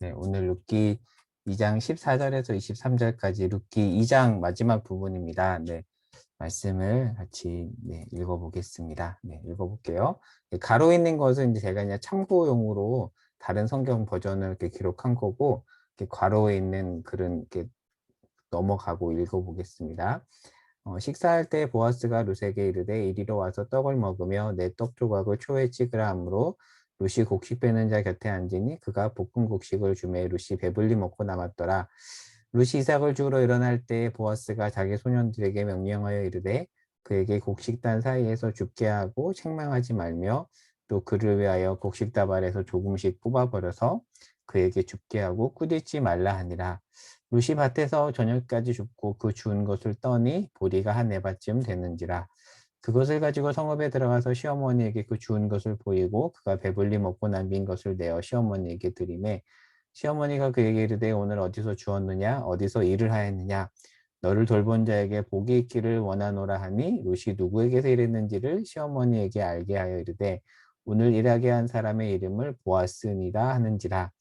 네, 오늘 룻기 2장 14절에서 23절까지 룻기 2장 마지막 부분입니다. 네, 말씀을 같이 읽어보겠습니다. 네, 읽어볼게요. 네, 가로 있는 것은 이제 제가 그냥 참고용으로 다른 성경 버전을 이렇게 기록한 거고, 이렇게 괄호에 있는 글은 이렇게 넘어가고 읽어보겠습니다. 식사할 때 보아스가 룻에게 이르되 이리로 와서 떡을 먹으며 내 떡 조각을 초에 찍으라 하므로 룻이 곡식 빼는 자 곁에 앉으니 그가 볶은 곡식을 주매 룻이 배불리 먹고 남았더라. 룻이 이삭을 주우러 일어날 때 보아스가 자기 소년들에게 명령하여 이르되 그에게 곡식단 사이에서 죽게 하고 책망하지 말며 또 그를 위하여 곡식 다발에서 조금씩 뽑아버려서 그에게 죽게 하고 꾸짖지 말라 하니라. 룻이 밭에서 저녁까지 줍고 그 주운 것을 떠니 보리가 한 에바쯤 되는지라. 그것을 가지고 성읍에 들어가서 시어머니에게 그 주운 것을 보이고 그가 배불리 먹고 남긴 것을 내어 시어머니에게 드리매 시어머니가 그에게 이르되 오늘 어디서 주었느냐 어디서 일을 하였느냐 너를 돌본 자에게 복이 있기를 원하노라 하니 룻이 누구에게서 일했는지를 시어머니에게 알게 하여 이르되 오늘 일하게 한 사람의 이름을 보아스니라 하는지라.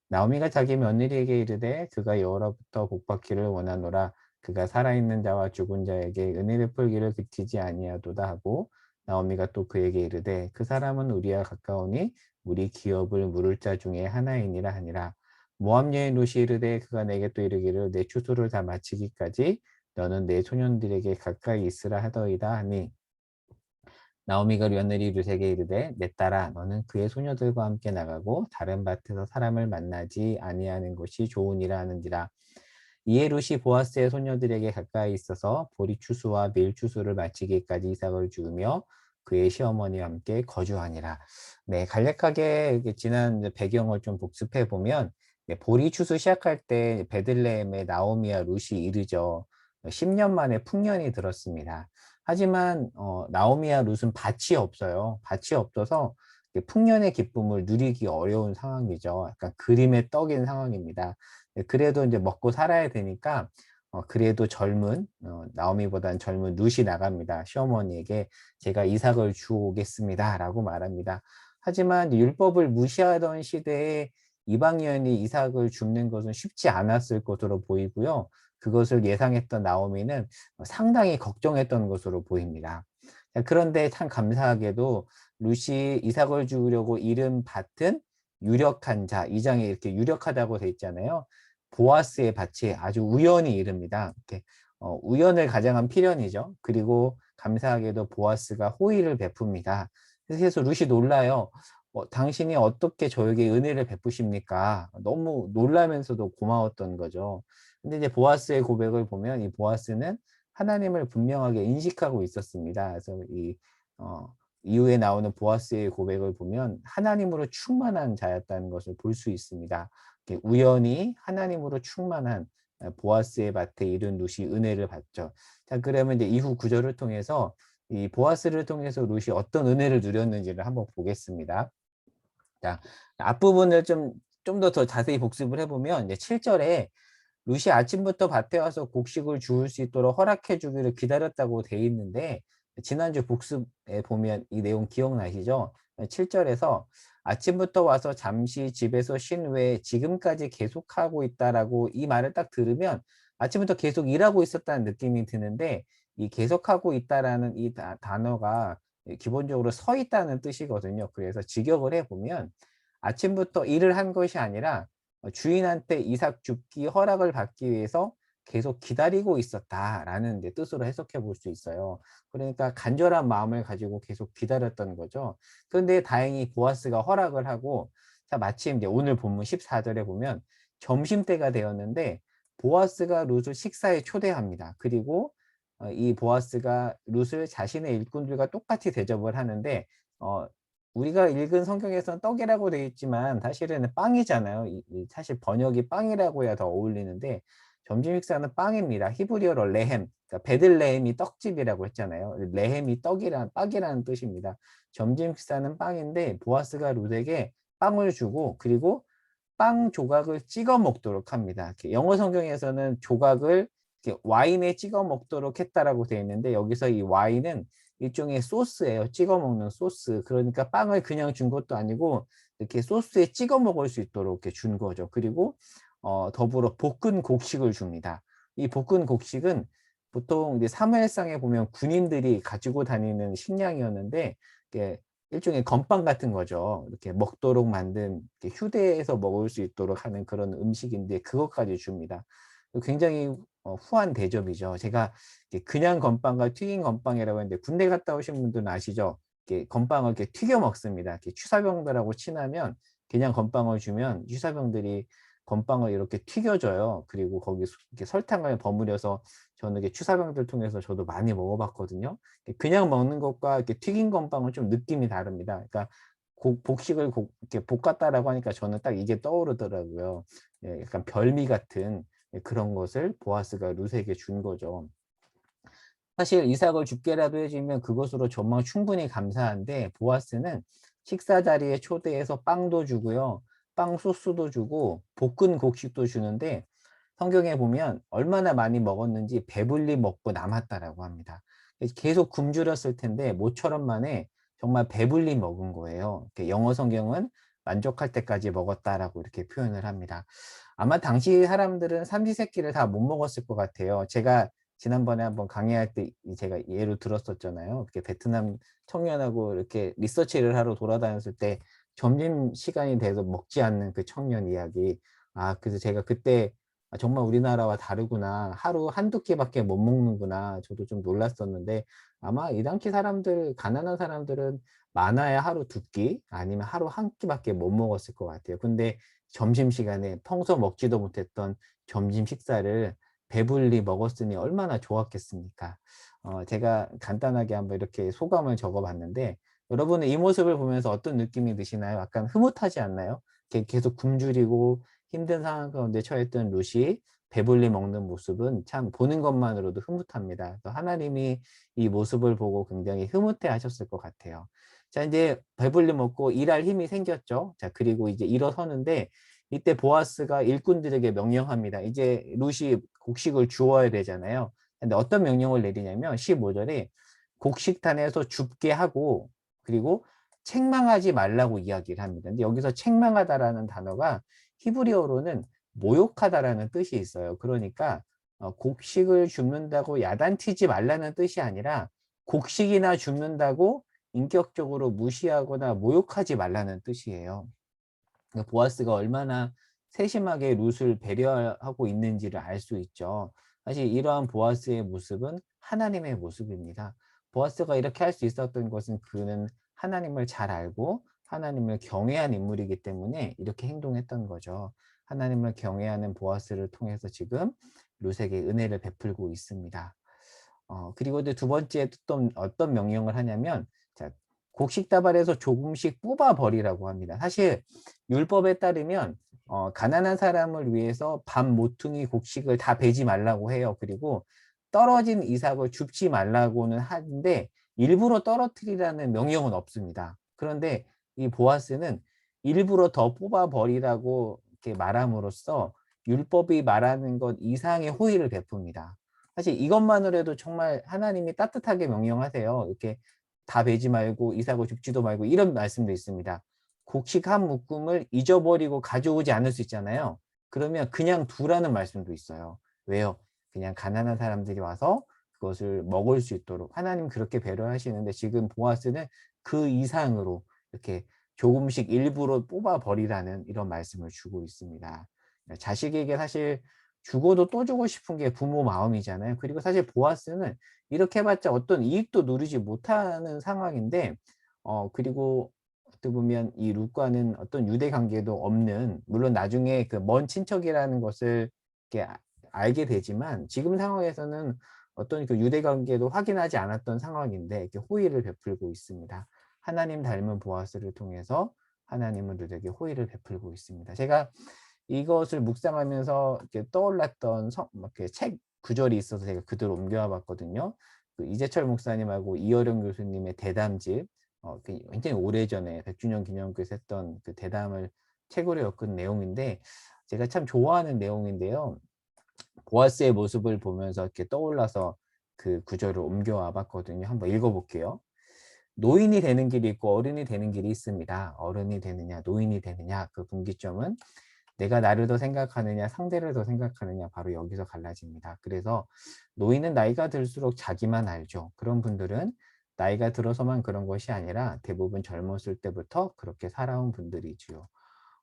나오미가 자기 며느리에게 이르되 그가 여호와로부터 복받기를 원하노라. 그가 살아있는 자와 죽은 자에게 은혜 베풀기를 그치지 아니하도다 하고 나오미가 또 그에게 이르되 그 사람은 우리와 가까우니 우리 기업을 물을 자 중에 하나이니라 하니라. 모압 여인 룻이 이르되 그가 내게 또 이르기를 내 추수를 다 마치기까지 너는 내 소년들에게 가까이 있으라 하더이다 하니 나오미가 며느리 룻에게 이르되 내 딸아 너는 그의 소녀들과 함께 나가고 다른 밭에서 사람을 만나지 아니하는 것이 좋으니라 하는지라. 이에 룻이 보아스의 소녀들에게 가까이 있어서 보리 추수와 밀 추수를 마치기까지 이삭을 주우며 그의 시어머니와 함께 거주하니라. 네, 간략하게 이렇게 지난 배경을 좀 복습해 보면 보리 추수 시작할 때 베들레헴에 나오미와 룻이 이르죠. 10년 만에 풍년이 들었습니다. 하지만 나오미와 룻은 밭이 없어요. 밭이 없어서 풍년의 기쁨을 누리기 어려운 상황이죠. 약간 그림의 떡인 상황입니다. 그래도 이제 먹고 살아야 되니까 그래도 젊은 나오미보다는 젊은 룻이 나갑니다. 시어머니에게 제가 이삭을 주오겠습니다 라고 말합니다. 하지만 율법을 무시하던 시대에 이방 여인이 이삭을 줍는 것은 쉽지 않았을 것으로 보이고요. 그것을 예상했던 나오미는 상당히 걱정했던 것으로 보입니다. 그런데 참 감사하게도 룻이 이삭을 주려고 이른 밭은 유력한 자, 이 장에 이렇게 유력하다고 돼 있잖아요. 보아스의 밭이 아주 우연히 이릅니다. 이렇게 우연을 가장한 필연이죠. 그리고 감사하게도 보아스가 호의를 베풉니다. 그래서 룻이 놀라요. 당신이 어떻게 저에게 은혜를 베푸십니까? 너무 놀라면서도 고마웠던 거죠. 근데 이제 보아스의 고백을 보면 이 보아스는 하나님을 분명하게 인식하고 있었습니다. 그래서 이후에 나오는 보아스의 고백을 보면 하나님으로 충만한 자였다는 것을 볼 수 있습니다. 우연히 하나님으로 충만한 보아스의 밭에 이른 룻이 은혜를 받죠. 자, 그러면 이제 이후 구절을 통해서 이 보아스를 통해서 룻이 어떤 은혜를 누렸는지를 한번 보겠습니다. 자, 앞부분을 좀 더 자세히 복습을 해보면 이제 7절에 룻이 아침부터 밭에 와서 곡식을 주울 수 있도록 허락해 주기를 기다렸다고 돼 있는데 지난주 복습에 보면 이 내용 기억나시죠? 7절에서 아침부터 와서 잠시 집에서 쉰 후에 지금까지 계속하고 있다라고 이 말을 딱 들으면 아침부터 계속 일하고 있었다는 느낌이 드는데 이 계속하고 있다라는 이 단어가 기본적으로 서 있다는 뜻이거든요. 그래서 직역을 해보면 아침부터 일을 한 것이 아니라 주인한테 이삭 줍기 허락을 받기 위해서 계속 기다리고 있었다라는 이제 뜻으로 해석해 볼 수 있어요. 그러니까 간절한 마음을 가지고 계속 기다렸던 거죠. 그런데 다행히 보아스가 허락을 하고 자, 마침 이제 오늘 본문 14절에 보면 점심때가 되었는데 보아스가 룻을 식사에 초대합니다. 그리고 이 보아스가 룻을 자신의 일꾼들과 똑같이 대접을 하는데 우리가 읽은 성경에서는 떡이라고 되어 있지만 사실은 빵이잖아요. 사실 번역이 빵이라고 해야 더 어울리는데 점심 식사는 빵입니다. 히브리어로 레헴, 그러니까 베들레헴이 떡집이라고 했잖아요. 레헴이 빵이라는 뜻입니다. 점심 식사는 빵인데 보아스가 룻에게 빵을 주고 그리고 빵 조각을 찍어 먹도록 합니다. 영어 성경에서는 조각을 와인에 찍어 먹도록 했다라고 되어 있는데 여기서 이 와인은 일종의 소스예요. 찍어 먹는 소스. 그러니까 빵을 그냥 준 것도 아니고 이렇게 소스에 찍어 먹을 수 있도록 이렇게 준 거죠. 그리고 더불어 볶은 곡식을 줍니다. 이 볶은 곡식은 보통 이제 사무엘상에 보면 군인들이 가지고 다니는 식량이었는데 이게 일종의 건빵 같은 거죠. 이렇게 먹도록 만든 이렇게 휴대해서 먹을 수 있도록 하는 그런 음식인데 그것까지 줍니다. 굉장히 후한 대접이죠. 제가 그냥 건빵과 튀긴 건빵이라고 했는데 군대 갔다 오신 분들은 아시죠? 이렇게 건빵을 이렇게 튀겨 먹습니다. 이렇게 취사병들하고 친하면 그냥 건빵을 주면 취사병들이 건빵을 이렇게 튀겨줘요. 그리고 거기 이렇게 설탕을 버무려서 저는 이게 취사병들 통해서 저도 많이 먹어봤거든요. 그냥 먹는 것과 이렇게 튀긴 건빵은 좀 느낌이 다릅니다. 그러니까 복식을 이렇게 볶았다라고 하니까 저는 딱 이게 떠오르더라고요. 예, 약간 별미 같은 그런 것을 보아스가 룻에게 준 거죠. 사실 이삭을 죽게라도 해주면 그것으로 정말 충분히 감사한데 보아스는 식사 자리에 초대해서 빵도 주고요. 빵 소스도 주고 볶은 곡식도 주는데 성경에 보면 얼마나 많이 먹었는지 배불리 먹고 남았다라고 합니다. 계속 굶주렸을 텐데 모처럼 만에 정말 배불리 먹은 거예요. 영어 성경은 만족할 때까지 먹었다라고 이렇게 표현을 합니다. 아마 당시 사람들은 삼시세끼를 다 못 먹었을 것 같아요. 제가 지난번에 한번 강의할 때 제가 예로 들었었잖아요. 이렇게 베트남 청년하고 이렇게 리서치를 하러 돌아다녔을 때 점심 시간이 돼서 먹지 않는 그 청년 이야기. 그래서 제가 그때 정말 우리나라와 다르구나. 하루 한두 끼밖에 못 먹는구나. 저도 좀 놀랐었는데 아마 이 당시 사람들, 가난한 사람들은 많아야 하루 두 끼 아니면 하루 한 끼밖에 못 먹었을 것 같아요. 근데 점심시간에 평소 먹지도 못했던 점심 식사를 배불리 먹었으니 얼마나 좋았겠습니까? 제가 간단하게 한번 이렇게 소감을 적어봤는데 여러분은 이 모습을 보면서 어떤 느낌이 드시나요? 약간 흐뭇하지 않나요? 계속 굶주리고 힘든 상황 가운데 처했던 룻이 배불리 먹는 모습은 참 보는 것만으로도 흐뭇합니다. 하나님이 이 모습을 보고 굉장히 흐뭇해 하셨을 것 같아요. 자, 이제 배불리 먹고 일할 힘이 생겼죠. 자, 그리고 이제 일어서는데 이때 보아스가 일꾼들에게 명령합니다. 이제 룻이 곡식을 주어야 되잖아요. 근데 어떤 명령을 내리냐면 15절에 곡식단에서 줍게 하고 그리고 책망하지 말라고 이야기를 합니다. 근데 여기서 책망하다라는 단어가 히브리어로는 모욕하다라는 뜻이 있어요. 그러니까 곡식을 줍는다고 야단치지 말라는 뜻이 아니라 곡식이나 줍는다고 인격적으로 무시하거나 모욕하지 말라는 뜻이에요. 그러니까 보아스가 얼마나 세심하게 룻을 배려하고 있는지를 알 수 있죠. 사실 이러한 보아스의 모습은 하나님의 모습입니다. 보아스가 이렇게 할 수 있었던 것은 그는 하나님을 잘 알고 하나님을 경외한 인물이기 때문에 이렇게 행동했던 거죠. 하나님을 경외하는 보아스를 통해서 지금 룻에게 은혜를 베풀고 있습니다. 그리고 이제 두 번째 또 어떤 명령을 하냐면 자, 곡식다발에서 조금씩 뽑아 버리라고 합니다. 사실 율법에 따르면 가난한 사람을 위해서 반 모퉁이 곡식을 다 베지 말라고 해요. 그리고 떨어진 이삭을 줍지 말라고는 하는데 일부러 떨어뜨리라는 명령은 없습니다. 그런데 이 보아스는 일부러 더 뽑아 버리라고 이렇게 말함으로써 율법이 말하는 것 이상의 호의를 베풉니다. 사실 이것만으로 도 정말 하나님이 따뜻하게 명령하세요. 이렇게 다 베지 말고 이삭을 줍지도 말고 이런 말씀도 있습니다. 곡식 한 묶음을 잊어버리고 가져오지 않을 수 있잖아요. 그러면 그냥 두라는 말씀도 있어요. 왜요? 그냥 가난한 사람들이 와서 그것을 먹을 수 있도록 하나님 그렇게 배려하시는데 지금 보아스는 그 이상으로 이렇게 조금씩 일부러 뽑아 버리라는 이런 말씀을 주고 있습니다. 자식에게 사실 주고도 또 주고 싶은 게 부모 마음이잖아요. 그리고 사실 보아스는 이렇게 해봤자 어떤 이익도 누리지 못하는 상황인데 그리고 어떻게 보면 이 룻과는 어떤 유대 관계도 없는 물론 나중에 그 먼 친척이라는 것을 이렇게 알게 되지만 지금 상황에서는 어떤 그 유대 관계도 확인하지 않았던 상황인데 이렇게 호의를 베풀고 있습니다. 하나님 닮은 보아스를 통해서 하나님은 룻에게 호의를 베풀고 있습니다. 제가 이것을 묵상하면서 이렇게 떠올랐던 이렇게 책 구절이 있어서 제가 그대로 옮겨와 봤거든요. 그 이재철 목사님하고 이어령 교수님의 대담집, 굉장히 오래전에 100주년 기념교에서 했던 그 대담을 책으로 엮은 내용인데 제가 참 좋아하는 내용인데요. 보아스의 모습을 보면서 이렇게 떠올라서 그 구절을 옮겨와 봤거든요. 한번 읽어볼게요. 노인이 되는 길이 있고 어른이 되는 길이 있습니다. 어른이 되느냐, 노인이 되느냐, 그 분기점은 내가 나를 더 생각하느냐, 상대를 더 생각하느냐, 바로 여기서 갈라집니다. 그래서 노인은 나이가 들수록 자기만 알죠. 그런 분들은 나이가 들어서만 그런 것이 아니라 대부분 젊었을 때부터 그렇게 살아온 분들이지요.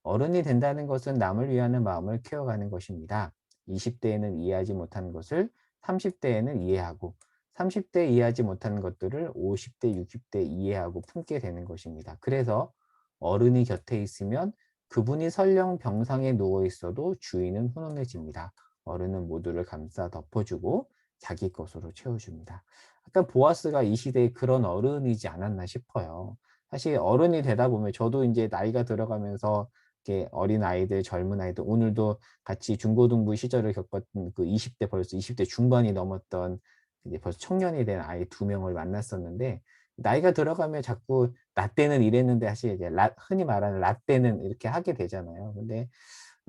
어른이 된다는 것은 남을 위하는 마음을 키워가는 것입니다. 20대에는 이해하지 못하는 것을 30대에는 이해하고 30대 이해하지 못하는 것들을 50대, 60대 이해하고 품게 되는 것입니다. 그래서 어른이 곁에 있으면 그분이 설령 병상에 누워 있어도 주인은 훈훈해집니다. 어른은 모두를 감싸 덮어주고 자기 것으로 채워줍니다. 약간 보아스가 이 시대에 그런 어른이지 않았나 싶어요. 사실 어른이 되다 보면 저도 이제 나이가 들어가면서 이렇게 어린 아이들, 젊은 아이들, 오늘도 같이 중고등부 시절을 겪었던 그 20대 벌써 20대 중반이 넘었던 이제 벌써 청년이 된 아이 2명을 만났었는데 나이가 들어가면 자꾸 나 때는 이랬는데 사실 이제 흔히 말하는 라떼는 이렇게 하게 되잖아요. 근데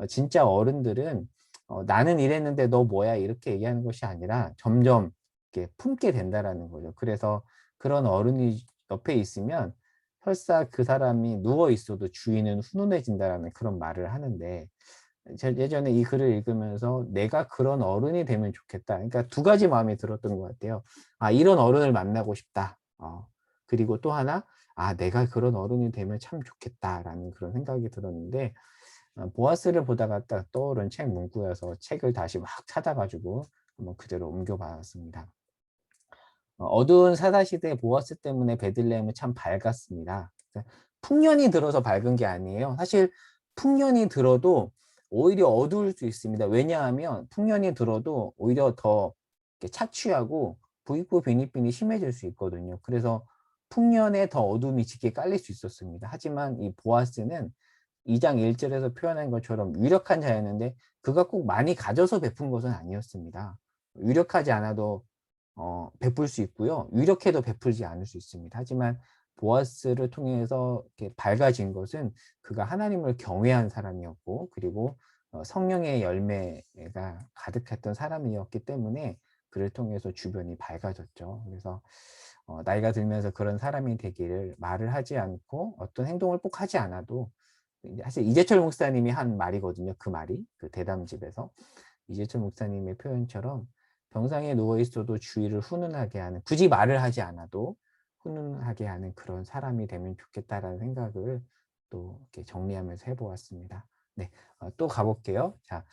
진짜 어른들은 나는 이랬는데 너 뭐야 이렇게 얘기하는 것이 아니라 점점 이렇게 품게 된다라는 거죠. 그래서 그런 어른이 옆에 있으면 설사 그 사람이 누워 있어도 주인은 훈훈해진다라는 그런 말을 하는데 예전에 이 글을 읽으면서 내가 그런 어른이 되면 좋겠다. 그러니까 두 가지 마음이 들었던 것 같아요. 아, 이런 어른을 만나고 싶다. 그리고 또 하나, 아, 내가 그런 어른이 되면 참 좋겠다라는 그런 생각이 들었는데 보아스를 보다가 딱 떠오른 책 문구여서 책을 다시 막 찾아가지고 한번 그대로 옮겨봤습니다. 어두운 사사시대의 보아스 때문에 베들레헴은 참 밝았습니다. 풍년이 들어서 밝은 게 아니에요. 사실 풍년이 들어도 오히려 어두울 수 있습니다. 왜냐하면 풍년이 들어도 오히려 더 착취하고 부익부 빈익빈이 심해질 수 있거든요. 그래서 풍년에 더 어둠이 짙게 깔릴 수 있었습니다. 하지만 이 보아스는 2장 1절에서 표현한 것처럼 유력한 자였는데 그가 꼭 많이 가져서 베푼 것은 아니었습니다. 유력하지 않아도 베풀 수 있고요. 유력해도 베풀지 않을 수 있습니다. 하지만 보아스를 통해서 이렇게 밝아진 것은 그가 하나님을 경외한 사람이었고 그리고 성령의 열매가 가득했던 사람이었기 때문에 그를 통해서 주변이 밝아졌죠. 그래서 나이가 들면서 그런 사람이 되기를 말을 하지 않고 어떤 행동을 꼭 하지 않아도 사실 이재철 목사님이 한 말이거든요. 그 말이 그 대담집에서 이재철 목사님의 표현처럼 병상에 누워 있어도 주위를 훈훈하게 하는 굳이 말을 하지 않아도 훈훈하게 하는 그런 사람이 되면 좋겠다라는 생각을 또 이렇게 정리하면서 해보았습니다. 네, 또 가볼게요. 자,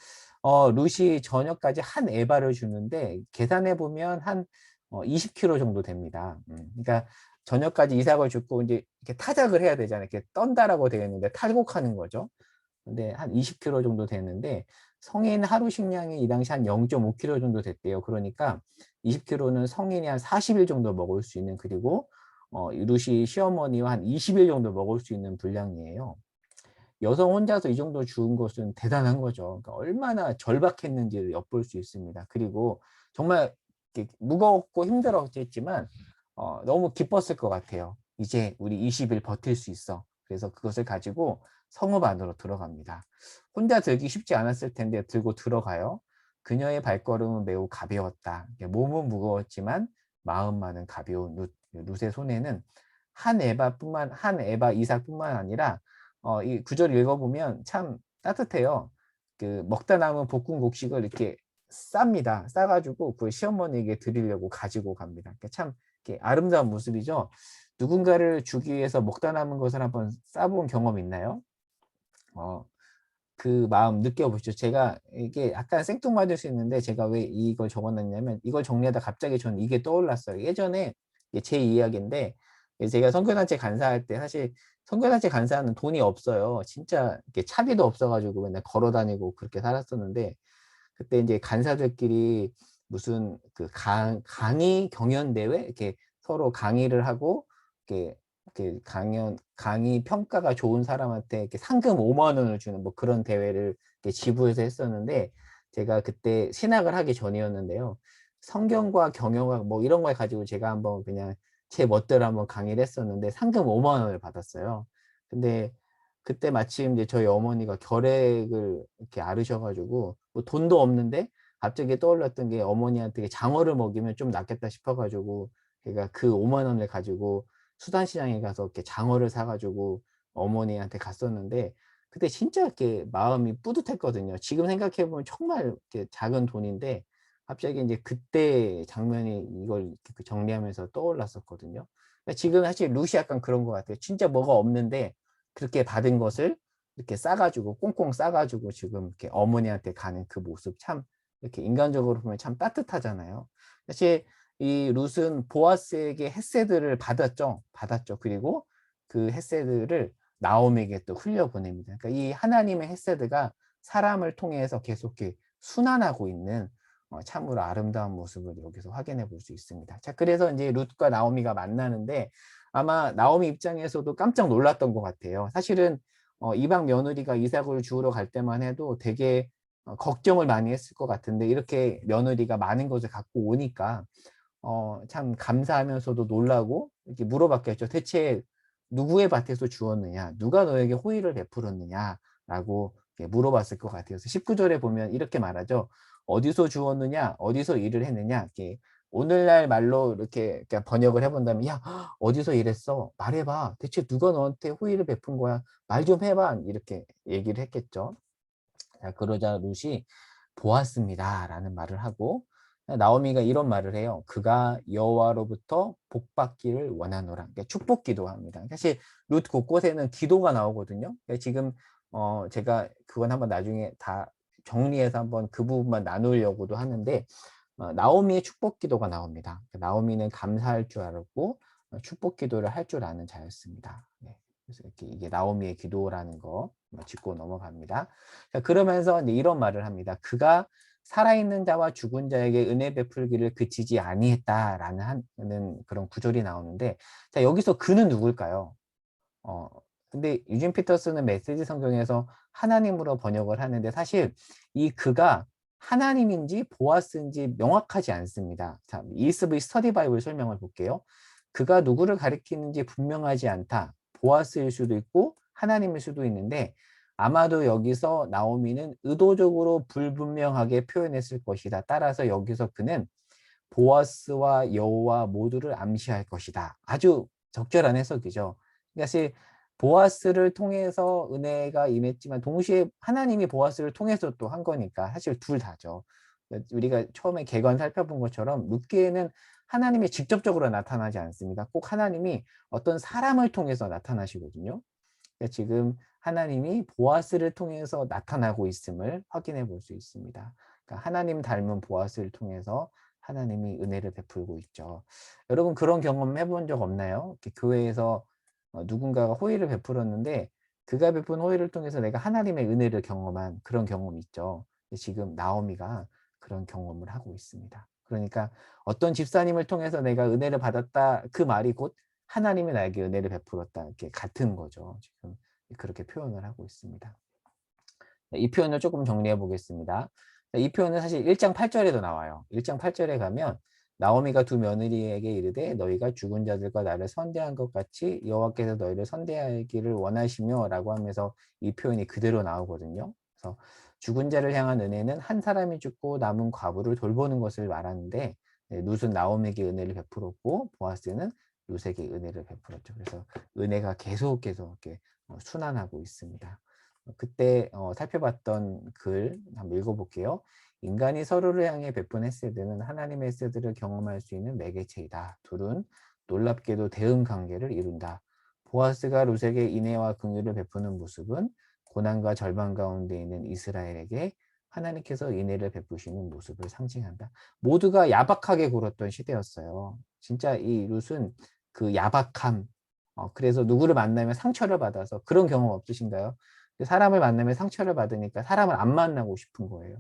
루시 저녁까지 한 에바를 주는데 계산해 보면 한 20kg 정도 됩니다. 그러니까 저녁까지 이삭을 줍고 이제 이렇게 타작을 해야 되잖아요. 이렇게 떤다라고 되어 있는데 탈곡하는 거죠. 근데 한 20kg 정도 되는데 성인 하루 식량이 이 당시 한 0.5kg 정도 됐대요. 그러니까 20kg는 성인이 한 40일 정도 먹을 수 있는 그리고 루시 시어머니와 한 20일 정도 먹을 수 있는 분량이에요. 여성 혼자서 이 정도 주운 것은 대단한 거죠. 그러니까 얼마나 절박했는지를 엿볼 수 있습니다. 그리고 정말 무겁고 힘들었겠지만 너무 기뻤을 것 같아요. 이제 우리 20일 버틸 수 있어. 그래서 그것을 가지고 성읍 안으로 들어갑니다. 혼자 들기 쉽지 않았을 텐데 들고 들어가요. 그녀의 발걸음은 매우 가벼웠다. 몸은 무거웠지만 마음만은 가벼운 룻의 손에는 한 에바 이삭뿐만 아니라 이 구절 읽어보면 참 따뜻해요. 그 먹다 남은 볶은 곡식을 이렇게 쌉니다. 싸가지고 그 시어머니에게 드리려고 가지고 갑니다. 그러니까 참 이렇게 아름다운 모습이죠. 누군가를 주기 위해서 먹다 남은 것을 한번 싸본 경험 있나요? 그 마음 느껴보시죠. 제가 이게 약간 생뚱맞을 수 있는데 제가 왜 이걸 적어놨냐면 이걸 정리하다 갑자기 저는 이게 떠올랐어요. 예전에 제 이야기인데 제가 선교단체 간사할 때 사실 선교단체 간사하는 돈이 없어요. 진짜 이렇게 차비도 없어가지고 맨날 걸어다니고 그렇게 살았었는데 그때 이제 간사들끼리 무슨 그 강의 경연 대회 이렇게 서로 강의를 하고 이렇게 강의 평가가 좋은 사람한테 이렇게 상금 5만 원을 주는 뭐 그런 대회를 이렇게 지부에서 했었는데 제가 그때 신학을 하기 전이었는데요. 성경과 경영학 뭐 이런 걸 가지고 제가 한번 그냥 제 멋대로 한번 강의를 했었는데 상금 5만 원을 받았어요. 근데 그때 마침 이제 저희 어머니가 결핵을 이렇게 앓으셔가지고 뭐 돈도 없는데 갑자기 떠올랐던 게 어머니한테 장어를 먹이면 좀 낫겠다 싶어가지고 제가 그 5만 원을 가지고 수산시장에 가서 이렇게 장어를 사가지고 어머니한테 갔었는데 그때 진짜 이렇게 마음이 뿌듯했거든요. 지금 생각해 보면 정말 이렇게 작은 돈인데 갑자기 이제 그때 장면이 이걸 이렇게 정리하면서 떠올랐었거든요. 그러니까 지금 사실 룻이 약간 그런 것 같아요. 진짜 뭐가 없는데 그렇게 받은 것을 이렇게 싸가지고 꽁꽁 싸가지고 지금 이렇게 어머니한테 가는 그 모습 참 이렇게 인간적으로 보면 참 따뜻하잖아요. 사실 이 룻은 보아스에게 헤세드를 받았죠. 그리고 그 헤세드를 나옴에게 또 흘려보냅니다. 그러니까 이 하나님의 헤세드가 사람을 통해서 계속 이렇게 순환하고 있는 참으로 아름다운 모습을 여기서 확인해 볼 수 있습니다. 자, 그래서 이제 룻과 나오미가 만나는데 아마 나오미 입장에서도 깜짝 놀랐던 것 같아요. 사실은 이방 며느리가 이삭을 주우러 갈 때만 해도 되게 걱정을 많이 했을 것 같은데 이렇게 며느리가 많은 것을 갖고 오니까 참 감사하면서도 놀라고 이렇게 물어봤겠죠. 대체 누구의 밭에서 주었느냐? 누가 너에게 호의를 베풀었느냐라고 물어봤을 것 같아요. 그래서 19절에 보면 이렇게 말하죠. 어디서 주었느냐? 어디서 일을 했느냐? 이렇게 오늘날 말로 이렇게 번역을 해본다면, 야, 어디서 일했어? 말해봐. 대체 누가 너한테 호의를 베푼 거야? 말 좀 해봐. 이렇게 얘기를 했겠죠. 자, 그러자 룻이 보았습니다라는 말을 하고 나오미가 이런 말을 해요. 그가 여호와로부터 복받기를 원하노라. 그러니까 축복 기도합니다. 사실 룻 곳곳에는 기도가 나오거든요. 그러니까 지금 제가 그건 한번 나중에 다 정리해서 한번 그 부분만 나누려고도 하는데 나오미의 축복 기도가 나옵니다. 나오미는 감사할 줄 알았고 축복 기도를 할 줄 아는 자였습니다. 네. 그래서 이렇게 이게 나오미의 기도라는 거 짚고 넘어갑니다. 자, 그러면서 이제 이런 말을 합니다. 그가 살아있는 자와 죽은 자에게 은혜 베풀기를 그치지 아니했다라는 하는 그런 구절이 나오는데, 자, 여기서 그는 누굴까요? 근데 유진 피터스는 메시지 성경에서 하나님으로 번역을 하는데 사실 이 그가 하나님인지 보아스인지 명확하지 않습니다. 자, ESV 스터디 바이블 설명을 볼게요. 그가 누구를 가리키는지 분명하지 않다. 보아스일 수도 있고 하나님일 수도 있는데 아마도 여기서 나오미는 의도적으로 불분명하게 표현했을 것이다. 따라서 여기서 그는 보아스와 여호와 모두를 암시할 것이다. 아주 적절한 해석이죠. 사실 보아스를 통해서 은혜가 임했지만 동시에 하나님이 보아스를 통해서 또 한 거니까 사실 둘 다죠. 우리가 처음에 개관 살펴본 것처럼 룻기에는 하나님이 직접적으로 나타나지 않습니다. 꼭 하나님이 어떤 사람을 통해서 나타나시거든요. 그러니까 지금 하나님이 보아스를 통해서 나타나고 있음을 확인해 볼 수 있습니다. 그러니까 하나님 닮은 보아스를 통해서 하나님이 은혜를 베풀고 있죠. 여러분 그런 경험 해본 적 없나요? 이렇게 교회에서 누군가가 호의를 베풀었는데 그가 베푼 호의를 통해서 내가 하나님의 은혜를 경험한 그런 경험 있죠. 지금 나오미가 그런 경험을 하고 있습니다. 그러니까 어떤 집사님을 통해서 내가 은혜를 받았다 그 말이 곧 하나님이 나에게 은혜를 베풀었다 이렇게 같은 거죠. 지금 그렇게 표현을 하고 있습니다. 이 표현을 조금 정리해 보겠습니다. 이 표현은 사실 1장 8절에도 나와요. 1장 8절에 가면 나오미가 두 며느리에게 이르되 너희가 죽은 자들과 나를 선대한 것 같이 여호와께서 너희를 선대하기를 원하시며 라고 하면서 이 표현이 그대로 나오거든요. 그래서 죽은 자를 향한 은혜는 한 사람이 죽고 남은 과부를 돌보는 것을 말하는데 룻은 나오미에게 은혜를 베풀었고 보아스는 룻에게 은혜를 베풀었죠. 그래서 은혜가 계속 이렇게 순환하고 있습니다. 그때 살펴봤던 글 한번 읽어볼게요. 인간이 서로를 향해 베푼 헤세드는 하나님의 헤세드를 경험할 수 있는 매개체이다. 둘은 놀랍게도 대응 관계를 이룬다. 보아스가 룻에게 인애와 긍휼을 베푸는 모습은 고난과 절망 가운데 있는 이스라엘에게 하나님께서 인애를 베푸시는 모습을 상징한다. 모두가 야박하게 굴었던 시대였어요. 진짜 이 룻은 그 야박함, 그래서 누구를 만나면 상처를 받아서 그런 경험 없으신가요? 사람을 만나면 상처를 받으니까 사람을 안 만나고 싶은 거예요.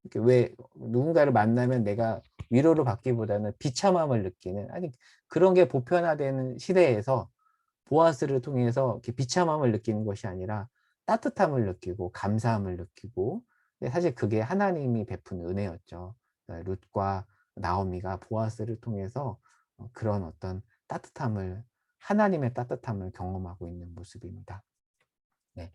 이렇게 왜 누군가를 만나면 내가 위로를 받기보다는 비참함을 느끼는 아니 그런 게 보편화되는 시대에서 보아스를 통해서 이렇게 비참함을 느끼는 것이 아니라 따뜻함을 느끼고 감사함을 느끼고 사실 그게 하나님이 베푼 은혜였죠. 룻과 나오미가 보아스를 통해서 그런 어떤 따뜻함을 하나님의 따뜻함을 경험하고 있는 모습입니다. 네.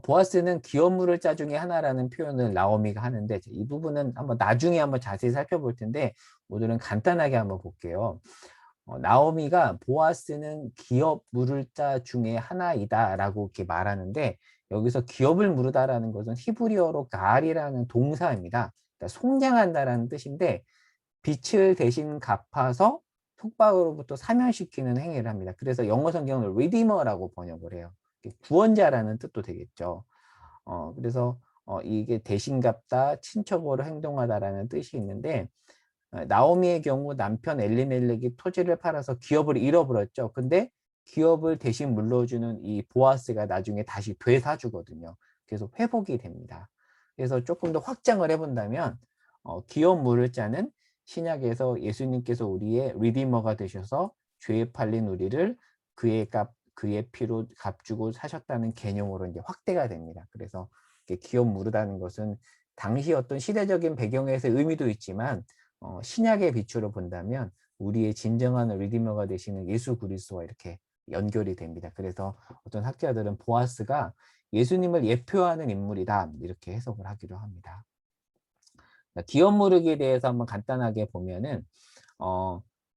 보아스는 기업물을 짜 중에 하나라는 표현을 나오미가 하는데 이 부분은 한번 나중에 한번 자세히 살펴볼 텐데 오늘은 간단하게 한번 볼게요. 나오미가 보아스는 기업 물을 자 중에 하나이다라고 이렇게 말하는데 여기서 기업을 물으다라는 것은 히브리어로 가알이라는 동사입니다. 그러니까 속량한다라는 뜻인데 빛을 대신 갚아서 속박으로부터 사면시키는 행위를 합니다. 그래서 영어 성경을 redeemer라고 번역을 해요. 구원자라는 뜻도 되겠죠. 그래서 이게 대신 갚다, 친척으로 행동하다라는 뜻이 있는데 나오미의 경우 남편 엘리멜렉이 토지를 팔아서 기업을 잃어버렸죠. 근데 기업을 대신 물려주는 이 보아스가 나중에 다시 되사주거든요. 그래서 회복이 됩니다. 그래서 조금 더 확장을 해본다면 기업 물을 자는 신약에서 예수님께서 우리의 리디머가 되셔서 죄에 팔린 우리를 그의 피로 값주고 사셨다는 개념으로 이제 확대가 됩니다. 그래서 기업 물으다는 것은 당시 어떤 시대적인 배경에서의 의미도 있지만 신약의 빛으로 본다면 우리의 진정한 리디머가 되시는 예수 그리스도와 이렇게 연결이 됩니다. 그래서 어떤 학자들은 보아스가 예수님을 예표하는 인물이다 이렇게 해석을 하기도 합니다. 기업 무르기에 대해서 한번 간단하게 보면은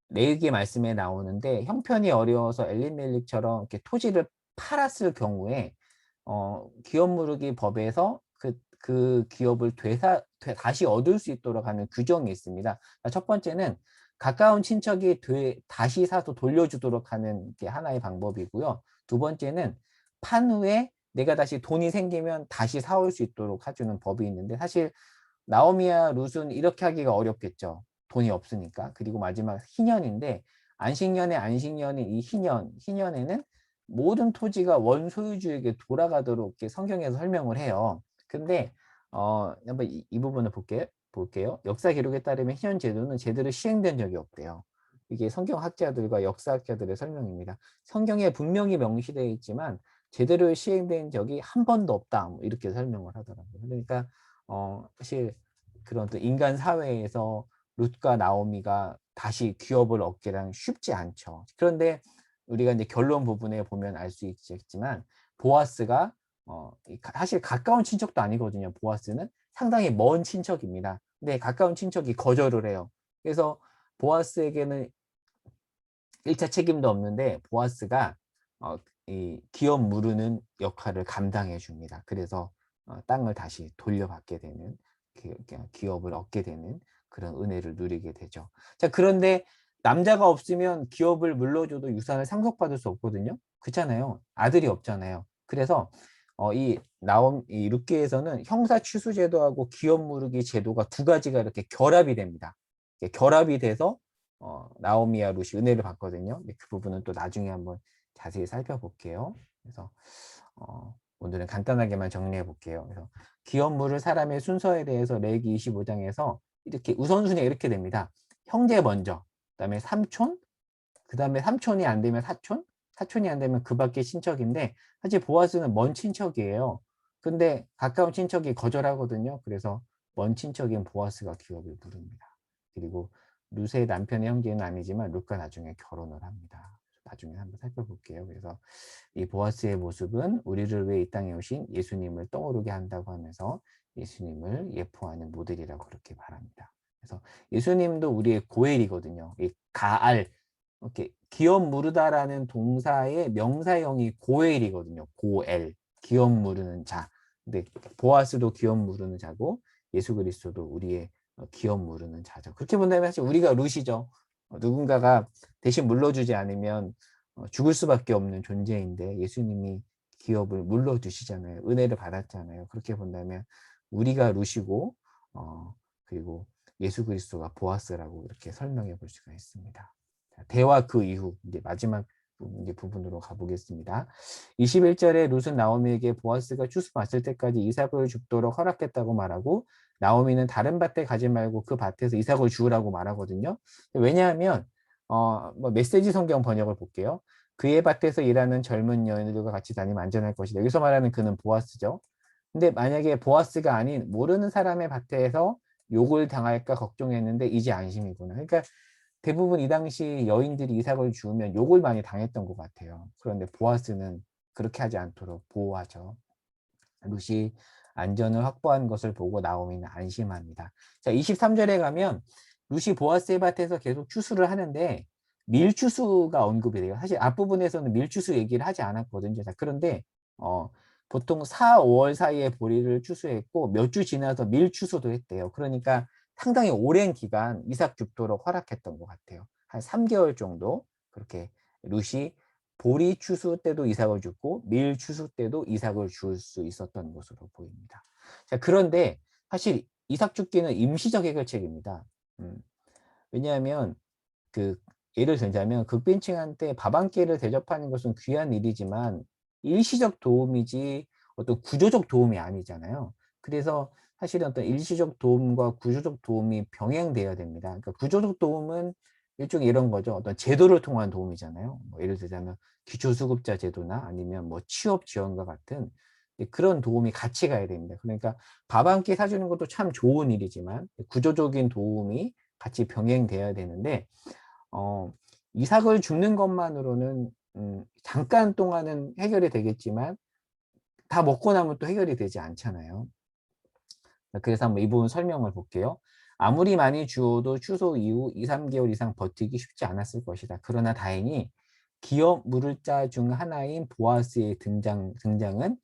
레위기 말씀에 나오는데 형편이 어려워서 엘리멜렉처럼 이렇게 토지를 팔았을 경우에 기업 무르기 법에서 그 기업을 다시 얻을 수 있도록 하는 규정이 있습니다. 첫 번째는 가까운 친척이 다시 사서 돌려주도록 하는 게 하나의 방법이고요. 두 번째는 판 후에 내가 다시 돈이 생기면 다시 사올 수 있도록 해주는 법이 있는데 사실 나오미와 룻은 이렇게 하기가 어렵겠죠. 돈이 없으니까. 그리고 마지막 희년인데 안식년의 안식년인 이 희년에는 모든 토지가 원소유주에게 돌아가도록 이렇게 성경에서 설명을 해요. 근데 한번 이 부분을 볼게요. 역사 기록에 따르면 희년 제도는 제대로 시행된 적이 없대요. 이게 성경학자들과 역사학자들의 설명입니다. 성경에 분명히 명시되어 있지만 제대로 시행된 적이 한 번도 없다. 뭐 이렇게 설명을 하더라고요. 그러니까 사실 그런 또 인간 사회에서 룻과 나오미가 다시 기업을 얻기란 쉽지 않죠. 그런데 우리가 이제 결론 부분에 보면 알 수 있겠지만 보아스가 사실 가까운 친척도 아니거든요. 보아스는 상당히 먼 친척입니다. 근데 가까운 친척이 거절을 해요. 그래서 보아스에게는 1차 책임도 없는데 보아스가 이 기업 무르는 역할을 감당해 줍니다. 그래서 땅을 다시 돌려받게 되는 기업을 얻게 되는 그런 은혜를 누리게 되죠. 자, 그런데 남자가 없으면 기업을 물려줘도 유산을 상속받을 수 없거든요. 그렇잖아요. 아들이 없잖아요. 그래서 이 룻기에서는 형사 취수 제도하고 기업 무르기 제도가 두 가지가 이렇게 결합이 됩니다. 결합이 돼서 나오미와 룻이 은혜를 받거든요. 그 부분은 또 나중에 한번 자세히 살펴볼게요. 그래서 오늘은 간단하게만 정리해 볼게요. 그래서 기업 물을 사람의 순서에 대해서 레위기 25장에서 이렇게 우선순위가 이렇게 됩니다. 형제 먼저, 그다음에 삼촌, 그다음에 삼촌이 안 되면 사촌, 사촌이 안 되면 그 밖에 친척인데 사실 보아스는 먼 친척이에요. 근데 가까운 친척이 거절하거든요. 그래서 먼 친척인 보아스가 기업을 부릅니다. 그리고 룻의 남편의 형제는 아니지만 룻과 나중에 결혼을 합니다. 나중에 한번 살펴볼게요. 그래서 이 보아스의 모습은 우리를 위해 이 땅에 오신 예수님을 떠오르게 한다고 하면서 예수님을 예포하는 모델이라고 그렇게 말합니다. 그래서 예수님도 우리의 고엘이거든요. 이 가알, 이렇게 기업 무르다라는 동사의 명사형이 고엘이거든요. 고엘, 기업 무르는 자. 근데 보아스도 기업 무르는 자고 예수 그리스도도 우리의 기업 무르는 자죠. 그렇게 본다면 사실 우리가 룻이죠. 누군가가 대신 물러주지 않으면 죽을 수밖에 없는 존재인데 예수님이 기업을 물러주시잖아요. 은혜를 받았잖아요. 그렇게 본다면 우리가 룻이고 그리고 예수 그리스도가 보아스라고 이렇게 설명해 볼 수가 있습니다. 대화 그 이후 이제 마지막 이제 부분으로 가보겠습니다. 21절에 룻은 나오미에게 보아스가 추수 맞을 때까지 이삭을 줍도록 허락했다고 말하고 나오미는 다른 밭에 가지 말고 그 밭에서 이삭을 주우라고 말하거든요. 왜냐하면 뭐 메시지 성경 번역을 볼게요. 그의 밭에서 일하는 젊은 여인들과 같이 다니면 안전할 것이다. 여기서 말하는 그는 보아스죠. 근데 만약에 보아스가 아닌 모르는 사람의 밭에서 욕을 당할까 걱정했는데 이제 안심이구나. 그러니까 대부분 이 당시 여인들이 이삭을 주우면 욕을 많이 당했던 것 같아요. 그런데 보아스는 그렇게 하지 않도록 보호하죠. 룻이 안전을 확보한 것을 보고 나오미는 안심합니다. 자, 23절에 가면 룻이 보아스의 밭에서 계속 추수를 하는데 밀추수가 언급이 돼요. 사실 앞부분에서는 밀추수 얘기를 하지 않았거든요. 자, 그런데 보통 4, 5월 사이에 보리를 추수했고 몇 주 지나서 밀추수도 했대요. 그러니까 상당히 오랜 기간 이삭 줍도록 허락했던 것 같아요. 한 3개월 정도 그렇게 룻이 보리 추수 때도 이삭을 줬고 밀 추수 때도 이삭을 줄 수 있었던 것으로 보입니다. 자, 그런데 사실 이삭 줍기는 임시적 해결책입니다. 왜냐하면 그 예를 들자면 극빈층한테 밥 한 끼를 대접하는 것은 귀한 일이지만 일시적 도움이지 어떤 구조적 도움이 아니잖아요. 그래서 사실은 어떤 일시적 도움과 구조적 도움이 병행돼야 됩니다. 그러니까 구조적 도움은 일종의 이런 거죠. 어떤 제도를 통한 도움이잖아요. 뭐 예를 들자면 기초수급자 제도나 아니면 뭐 취업 지원과 같은 그런 도움이 같이 가야 됩니다. 그러니까 밥 한 끼 사주는 것도 참 좋은 일이지만 구조적인 도움이 같이 병행돼야 되는데 어, 이삭을 줍는 것만으로는 잠깐 동안은 해결이 되겠지만 다 먹고 나면 또 해결이 되지 않잖아요. 그래서 한번 이 부분 설명을 볼게요. 아무리 많이 주어도 추수 이후 2, 3개월 이상 버티기 쉽지 않았을 것이다. 그러나 다행히 기업 물을 자 중 하나인 보아스의 등장은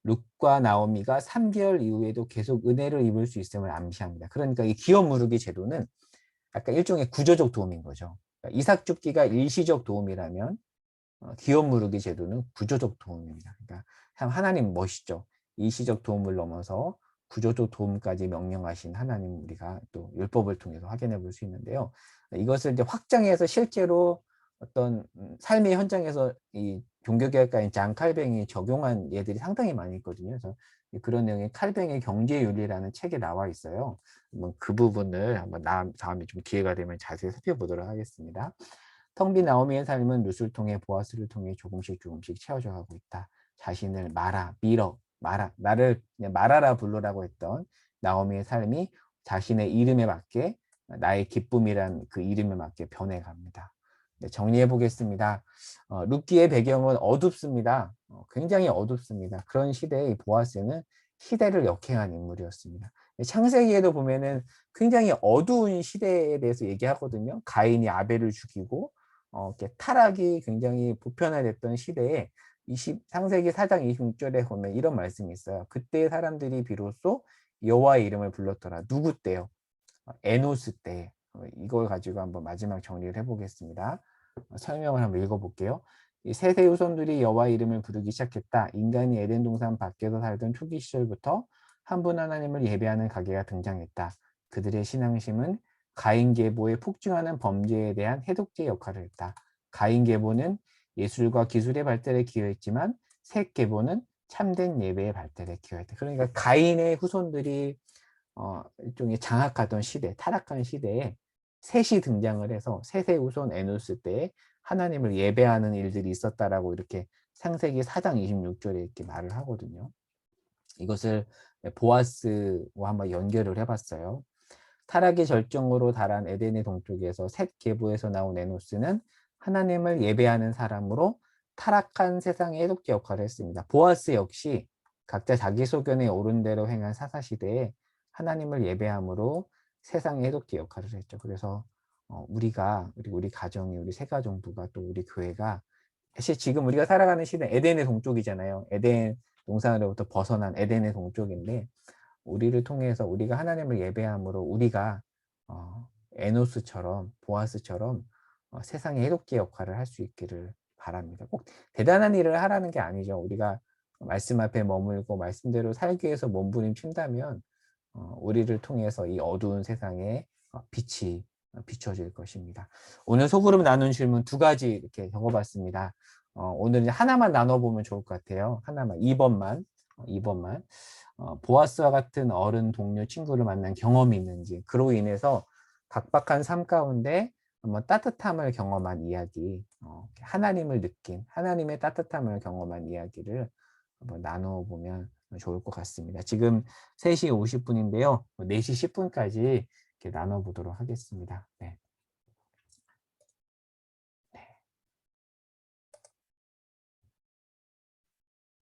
룻과 나오미가 3개월 이후에도 계속 은혜를 입을 수 있음을 암시합니다. 그러니까 이 기업 무르기 제도는 약간 일종의 구조적 도움인 거죠. 그러니까 이삭 줍기가 일시적 도움이라면 기업 무르기 제도는 구조적 도움입니다. 그러니까 참 하나님 멋있죠. 일시적 도움을 넘어서 구조적 도움까지 명령하신 하나님 우리가 또 율법을 통해서 확인해 볼 수 있는데요. 이것을 이제 확장해서 실제로 어떤 삶의 현장에서 이 종교개혁가인 잔 칼뱅이 적용한 예들이 상당히 많이 있거든요. 그래서 그런 내용이 칼뱅의 경제윤리라는 책에 나와 있어요. 한번 그 부분을 한번 다음에 좀 기회가 되면 자세히 살펴보도록 하겠습니다. 텅 빈 나오미의 삶은 룻을 통해 보아스를 통해 조금씩 채워져 가고 있다. 자신을 나를 그냥 말하라 불러라고 했던 나오미의 삶이 자신의 이름에 맞게 나의 기쁨이란 그 이름에 맞게 변해갑니다. 네, 정리해 보겠습니다. 룻기의 배경은 어둡습니다. 굉장히 어둡습니다. 그런 시대의 보아스는 시대를 역행한 인물이었습니다. 창세기에도 보면은 굉장히 어두운 시대에 대해서 얘기하거든요. 가인이 아벨을 죽이고 이렇게 타락이 굉장히 보편화됐던 시대에 창세기 4장 26절에 보면 이런 말씀이 있어요. 그때 사람들이 비로소 여호와의 이름을 불렀더라. 누구 때요? 에노스 때. 이걸 가지고 한번 마지막 정리를 해보겠습니다. 설명을 한번 읽어볼게요. 이 세세 후손들이 여호와의 이름을 부르기 시작했다. 인간이 에덴 동산 밖에서 살던 초기 시절부터 한 분 하나님을 예배하는 가게가 등장했다. 그들의 신앙심은 가인 계보의 폭증하는 범죄에 대한 해독제 역할을 했다. 가인 계보는 예술과 기술의 발달에 기여했지만 셋 계보는 참된 예배의 발달에 기여했다. 그러니까 가인의 후손들이 일종의 장악하던 시대, 타락한 시대에 셋이 등장을 해서 셋의 후손 에노스 때에 하나님을 예배하는 일들이 있었다라고 이렇게 창세기 4장 26절에 이렇게 말을 하거든요. 이것을 보아스와 한번 연결을 해봤어요. 타락의 절정으로 달한 에덴의 동쪽에서 셋 계보에서 나온 에노스는 하나님을 예배하는 사람으로 타락한 세상의 해독제 역할을 했습니다. 보아스 역시 각자 자기 소견에 옳은 대로 행한 사사시대에 하나님을 예배함으로 세상의 해독제 역할을 했죠. 그래서 우리가 우리 가정이 우리 새가정부가 또 우리 교회가 사실 지금 우리가 살아가는 시대 에덴의 동쪽이잖아요. 에덴 동산으로부터 벗어난 에덴의 동쪽인데 우리를 통해서 우리가 하나님을 예배함으로 우리가 에노스처럼 보아스처럼 세상의 해독제 역할을 할 수 있기를 바랍니다. 꼭 대단한 일을 하라는 게 아니죠. 우리가 말씀 앞에 머물고 말씀대로 살기 위해서 몸부림친다면 우리를 통해서 이 어두운 세상에 빛이 비춰질 것입니다. 오늘 소그룹 나눈 질문 2가지 이렇게 적어봤습니다. 오늘 하나만 나눠보면 좋을 것 같아요. 하나만, 2번만. 보아스와 같은 어른, 동료, 친구를 만난 경험이 있는지, 그로 인해서 각박한 삶 가운데 한번 따뜻함을 경험한 이야기, 하나님을 느낀, 하나님의 따뜻함을 경험한 이야기를 한번 나눠보면 좋을 것 같습니다. 지금 3시 50분인데요. 4시 10분까지 이렇게 나눠보도록 하겠습니다.